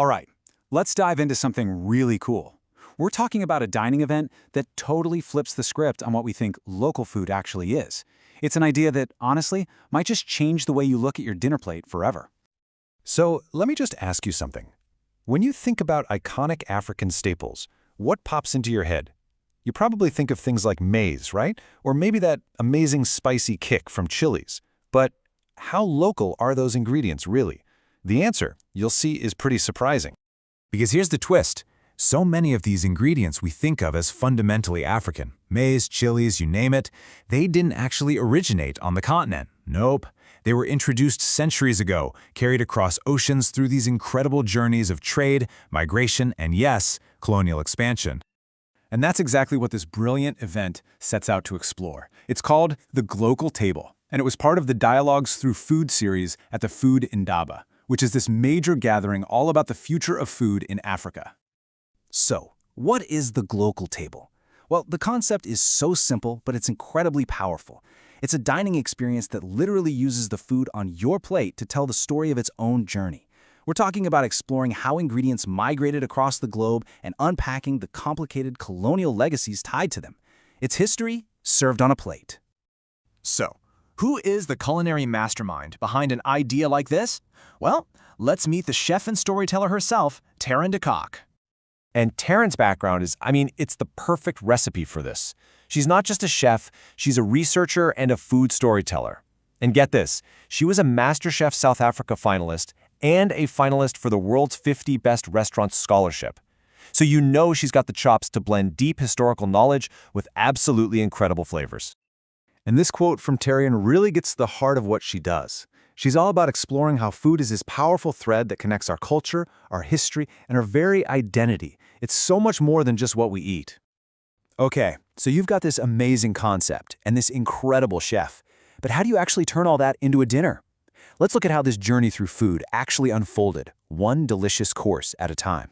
All right, let's dive into something really cool. We're talking about a dining event that totally flips the script on what we think local food actually is. It's an idea that, honestly, might just change the way you look at your dinner plate forever. So let me just ask you something. When you think about iconic African staples, what pops into your head? You probably think of things like maize, right? Or maybe that amazing spicy kick from Chili's. But how local are those ingredients really? The answer, you'll see, is pretty surprising. Because here's the twist. So many of these ingredients we think of as fundamentally African, maize, chilies, you name it, they didn't actually originate on the continent. Nope. They were introduced centuries ago, carried across oceans through these incredible journeys of trade, migration, and yes, colonial expansion. And that's exactly what this brilliant event sets out to explore. It's called the Glocal Table, and it was part of the Dialogues Through Food series at the Food Indaba, which is this major gathering all about the future of food in Africa. So, what is the Glocal Table? Well, the concept is so simple, but it's incredibly powerful. It's a dining experience that literally uses the food on your plate to tell the story of its own journey. We're talking about exploring how ingredients migrated across the globe and unpacking the complicated colonial legacies tied to them. It's history served on a plate. So, who is the culinary mastermind behind an idea like this? Well, let's meet the chef and storyteller herself, Taryn DeCock. And Taryn's background is, it's the perfect recipe for this. She's not just a chef, she's a researcher and a food storyteller. And get this, she was a MasterChef South Africa finalist and a finalist for the World's 50 Best Restaurants Scholarship. So you know she's got the chops to blend deep historical knowledge with absolutely incredible flavors. And this quote from Taryn really gets to the heart of what she does. She's all about exploring how food is this powerful thread that connects our culture, our history, and our very identity. It's so much more than just what we eat. Okay, so you've got this amazing concept and this incredible chef. But how do you actually turn all that into a dinner? Let's look at how this journey through food actually unfolded, one delicious course at a time.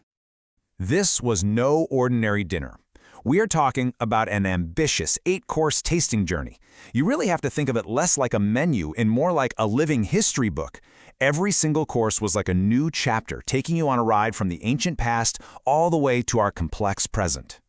This was no ordinary dinner. We are talking about an ambitious 8-course tasting journey. You really have to think of it less like a menu and more like a living history book. Every single course was like a new chapter, taking you on a ride from the ancient past all the way to our complex present.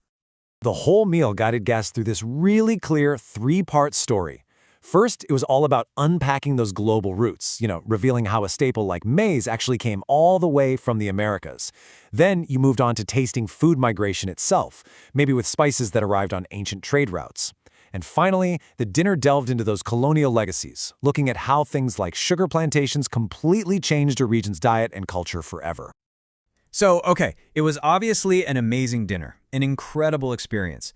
The whole meal guided guests through this really clear 3-part story. First, it was all about unpacking those global roots, revealing how a staple like maize actually came all the way from the Americas. Then you moved on to tasting food migration itself, maybe with spices that arrived on ancient trade routes. And finally, the dinner delved into those colonial legacies, looking at how things like sugar plantations completely changed a region's diet and culture forever. So, okay, it was obviously an amazing dinner, an incredible experience.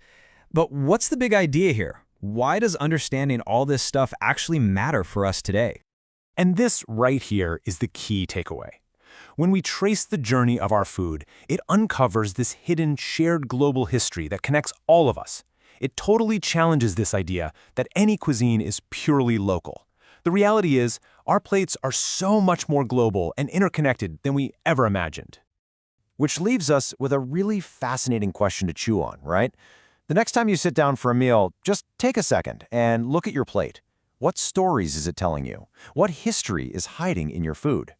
But what's the big idea here? Why does understanding all this stuff actually matter for us today? And this right here is the key takeaway. When we trace the journey of our food, it uncovers this hidden shared global history that connects all of us. It totally challenges this idea that any cuisine is purely local. The reality is, our plates are so much more global and interconnected than we ever imagined. Which leaves us with a really fascinating question to chew on, right? The next time you sit down for a meal, just take a second and look at your plate. What stories is it telling you? What history is hiding in your food?